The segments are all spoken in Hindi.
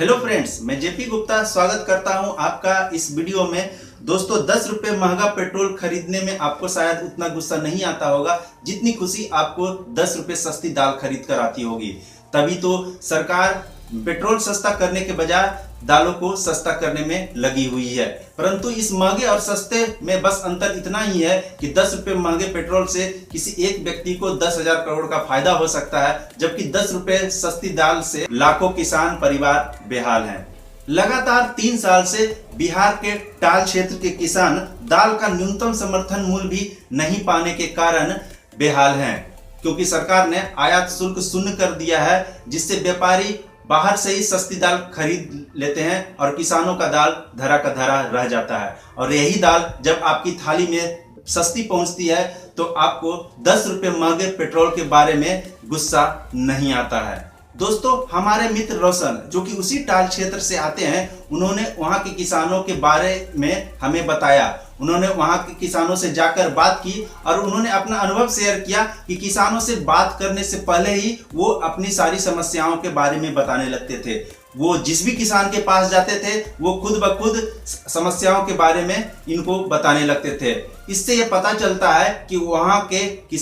हेलो फ्रेंड्स, मैं जेपी गुप्ता स्वागत करता हूं आपका इस वीडियो में। दोस्तों, 10 रुपये महंगा पेट्रोल खरीदने में आपको शायद उतना गुस्सा नहीं आता होगा जितनी खुशी आपको 10 रुपये सस्ती दाल खरीद कर आती होगी। तभी तो सरकार पेट्रोल सस्ता करने के बजाय दालों को सस्ता करने में लगी हुई है। परंतु इस महंगे और सस्ते में बस अंतर इतना ही है कि 10 रुपये महंगे पेट्रोल से किसी एक व्यक्ति को 10,000 करोड़ का फायदा हो सकता है, जबकि 10 रुपये सस्ती दाल से लाखों किसान परिवार बेहाल हैं। लगातार 3 साल से बिहार के टाल क्षेत्र के किसान दाल का न्यूनतम समर्थन मूल्य भी नहीं पाने के कारण बेहाल हैं, क्योंकि सरकार ने आयात शुल्क शून्य कर दिया है, जिससे व्यापारी बाहर से ही सस्ती दाल खरीद लेते हैं और किसानों का दाल धरा का धरा रह जाता है। और यही दाल जब आपकी थाली में सस्ती पहुंचती है तो आपको 10 रुपये महंगे पेट्रोल के बारे में गुस्सा नहीं आता है। दोस्तों, हमारे मित्र रोशन जो कि उसी टाल क्षेत्र से आते हैं, उन्होंने वहां के किसानों के बारे में हमें बताया। उन्होंने वहां के किसानों से जाकर बात की और उन्होंने अपना अनुभव शेयर किया कि किसानों से बात करने से पहले ही वो अपनी सारी समस्याओं के बारे में बताने लगते थे। वो जिस भी किसान के पास जाते थे वो खुद ब खुद समस्याओं के बारे में इनको बताने लगते थे। इससे ये पता चलता है कि वहां के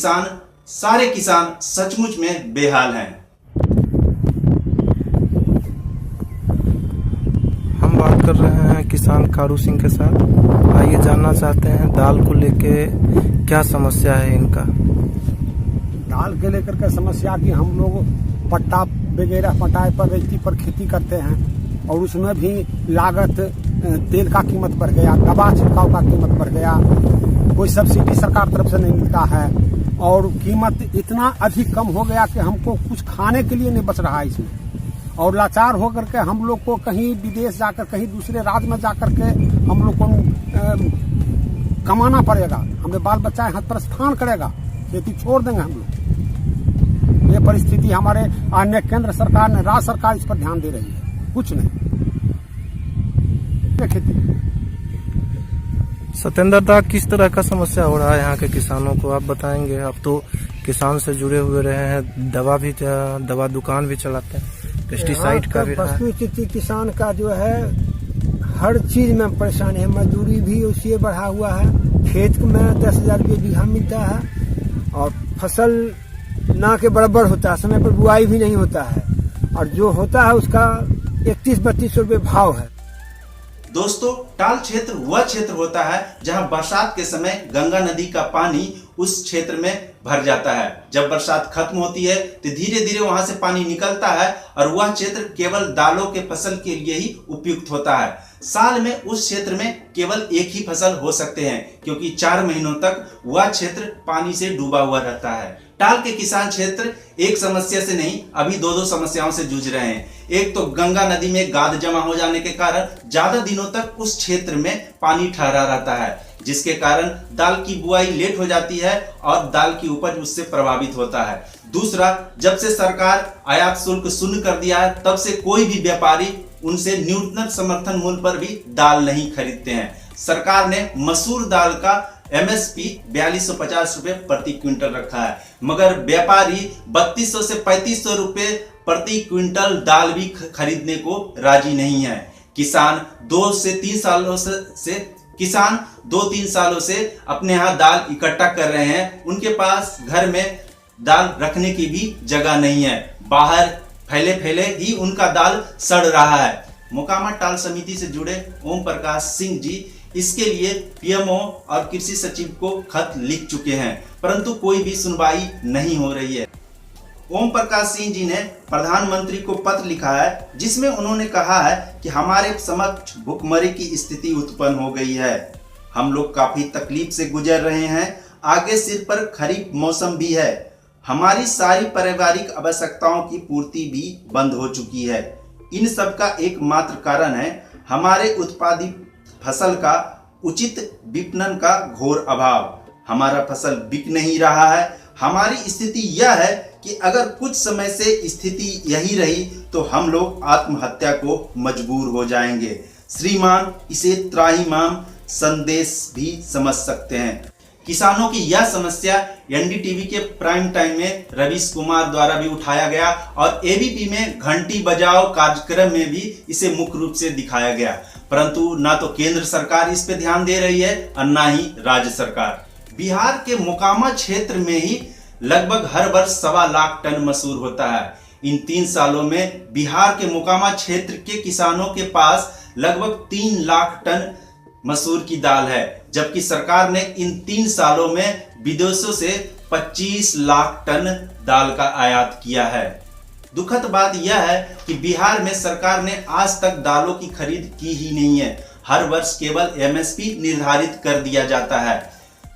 सारे किसान सचमुच में बेहाल हैं। बात कर रहे हैं किसान कारू सिंह के साथ। आइए जानना चाहते हैं दाल को लेके क्या समस्या है इनका। दाल के लेकर के समस्या की हम लोग पट्टा वगैरह पटाए पर रेती पर खेती करते हैं और उसमें भी लागत, तेल का कीमत बढ़ गया, दवा छिड़काव का कीमत बढ़ गया, कोई सब्सिडी सरकार तरफ से नहीं मिलता है और कीमत इतना अधिक कम हो गया कि हमको कुछ खाने के लिए नहीं बच रहा है इसमें। और लाचार होकर के हम लोग को कहीं विदेश जाकर, कहीं दूसरे राज्य में जाकर के हम लोग को कमाना पड़ेगा। हमें बाल बच्चा यहाँ प्रस्थान करेगा, खेती छोड़ देंगे हम लोग। ये परिस्थिति हमारे अन्य केंद्र सरकार ने, राज्य सरकार इस पर ध्यान दे रही है, कुछ नहीं। खेती सत्येंद्र दा, किस तरह का समस्या हो रहा है यहाँ के किसानों को, आप बताएंगे? आप तो किसान से जुड़े हुए रहे हैं, दवा दुकान भी चलाते हैं, पेस्टिसाइड का भी। वस्तुस्थिति किसान का जो है हर चीज में परेशानी है। मजदूरी भी उसी बढ़ा हुआ है। खेत में 10,000 रुपये बीघा मिलता है और फसल ना के बराबर होता है, समय पर बुआई भी नहीं होता है और जो होता है उसका 31-32 रुपये भाव है। दोस्तों, टाल क्षेत्र वह क्षेत्र होता है जहां बरसात के समय गंगा नदी का पानी उस क्षेत्र में भर जाता है। जब बरसात खत्म होती है तो धीरे धीरे वहां से पानी निकलता है और वह क्षेत्र केवल दालों के फसल के लिए ही उपयुक्त होता है। साल में उस क्षेत्र में केवल एक ही फसल हो सकते हैं, क्योंकि 4 महीनों तक वह क्षेत्र पानी से डूबा हुआ रहता है। टाल के किसान क्षेत्र एक समस्या से नहीं, अभी 2 समस्याओं से जूझ रहे हैं। एक तो गंगा नदी में गाद जमा हो जाने के कारण ज्यादा दिनों तक उस क्षेत्र में पानी ठहरा रहता है, जिसके कारण दाल की बुआई लेट हो जाती है और दाल की उपज उससे प्रभावित होता है। दूसरा, जब से सरकार आयात शुल्क शून्य कर दिया है, तब से कोई भी व्यापारी उनसे न्यूनतम समर्थन मूल्य पर भी दाल नहीं खरीदते हैं। सरकार ने मसूर दाल का MSP 4250 रुपये प्रति क्विंटल रखा है, मगर व्यापारी 3200 से 3500 रुपये प्रति क्विंटल दाल भी खरीदने को राजी नहीं है। किसान 2-3 सालों से अपने यहाँ दाल इकट्ठा कर रहे हैं। उनके पास घर में दाल रखने की भी जगह नहीं है, बाहर फैले ही उनका दाल सड़ रहा है। मोकामा टाल समिति से जुड़े ओम प्रकाश सिंह जी इसके लिए PMO और कृषि सचिव को खत लिख चुके हैं, परंतु कोई भी सुनवाई नहीं हो रही है। ओम प्रकाश सिंह जी ने प्रधानमंत्री को पत्र लिखा है, जिसमें उन्होंने कहा है कि हमारे समक्ष भुखमरी की स्थिति उत्पन्न हो गई है। हम लोग काफी तकलीफ से गुजर रहे हैं। आगे सिर पर खरीफ मौसम भी है। हमारी सारी पारिवारिक आवश्यकताओं की पूर्ति भी बंद हो चुकी है। इन सब का एकमात्र कारण है हमारे उत्पादित फसल का उचित विपणन का घोर अभाव। हमारा फसल बिक नहीं रहा है। हमारी स्थिति यह है कि अगर कुछ समय से स्थिति यही रही तो हम लोग आत्महत्या को मजबूर हो जाएंगे। श्रीमान इसे त्राहिमाम संदेश भी समझ सकते हैं। किसानों की यह समस्या एनडीटीवी के प्राइम टाइम में रवीश कुमार द्वारा भी उठाया गया और एबीपी में घंटी बजाओ कार्यक्रम में भी इसे मुख्य रूप से दिखाया गया, परंतु ना तो केंद्र सरकार इस पे ध्यान दे रही है और ना ही राज्य सरकार। बिहार के मोकामा क्षेत्र में ही लगभग हर वर्ष 1.25 लाख टन मसूर होता है। इन 3 सालों में बिहार के मोकामा क्षेत्र के किसानों के पास लगभग 3 लाख टन मसूर की दाल है, जबकि सरकार ने इन 3 सालों में विदेशों से 25 लाख टन दाल का आयात किया है। दुखद बात यह है कि बिहार में सरकार ने आज तक दालों की खरीद की ही नहीं है। हर वर्ष केवल एमएसपी निर्धारित कर दिया जाता है।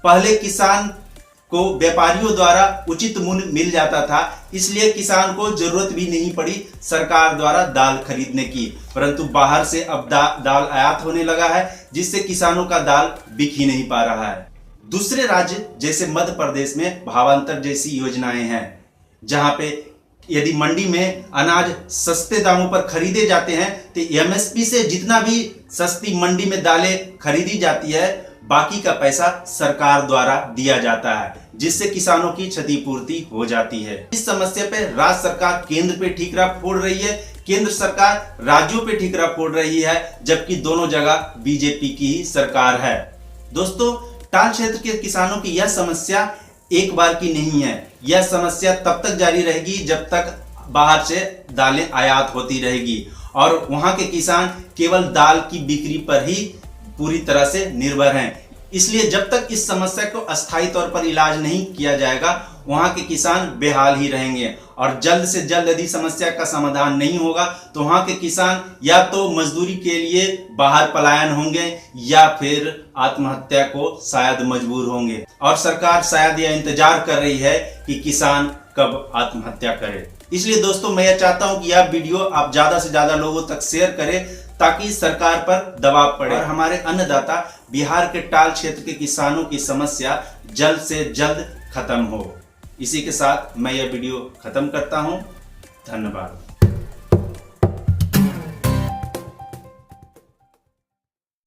पहले किसान को व्यापारियों द्वारा उचित मूल्य मिल जाता था, इसलिए किसान को जरूरत भी नहीं पड़ी सरकार द्वारा दाल खरीदने की, परंतु बाहर से अब दाल आयात होने लगा है, जिससे किसानों का दाल बिक ही नहीं पा रहा है। दूसरे राज्य जैसे मध्य प्रदेश में भावांतर जैसी योजनाएं हैं, जहां पे यदि मंडी में अनाज सस्ते दामों पर खरीदे जाते हैं तो एमएसपी से जितना भी सस्ती मंडी में दालें खरीदी जाती है, बाकी का पैसा सरकार द्वारा दिया जाता है, जिससे किसानों की क्षतिपूर्ति हो जाती है। इस समस्या पे राज्य सरकार केंद्र पे ठीकरा फोड़ रही है, केंद्र सरकार राज्यों पे ठीकरा फोड़ रही है, जबकि दोनों जगह बीजेपी की ही सरकार है। दोस्तों, टाल क्षेत्र के किसानों की यह समस्या एक बार की नहीं है। यह समस्या तब तक जारी रहेगी जब तक बाहर से दालें आयात होती रहेगी और वहां के किसान केवल दाल की बिक्री पर ही पूरी तरह से निर्भर हैं। इसलिए जब तक इस समस्या को अस्थायी तौर पर इलाज नहीं किया जाएगा, वहां के किसान बेहाल ही रहेंगे और जल्द से जल्द यदि समस्या का समाधान नहीं होगा तो वहां के किसान या तो मजदूरी के लिए बाहर पलायन होंगे या फिर आत्महत्या को शायद मजबूर होंगे और सरकार शायद यह इंतजार कर रही है कि किसान कब आत्महत्या करे। इसलिए दोस्तों, मैं यह चाहता हूं कि यह वीडियो आप ज्यादा से ज्यादा लोगों तक शेयर करें ताकि सरकार पर दबाव पड़े और हमारे अन्नदाता बिहार के टाल क्षेत्र के किसानों की समस्या जल्द से जल्द खत्म हो। इसी के साथ मैं यह वीडियो खत्म करता हूं। धन्यवाद।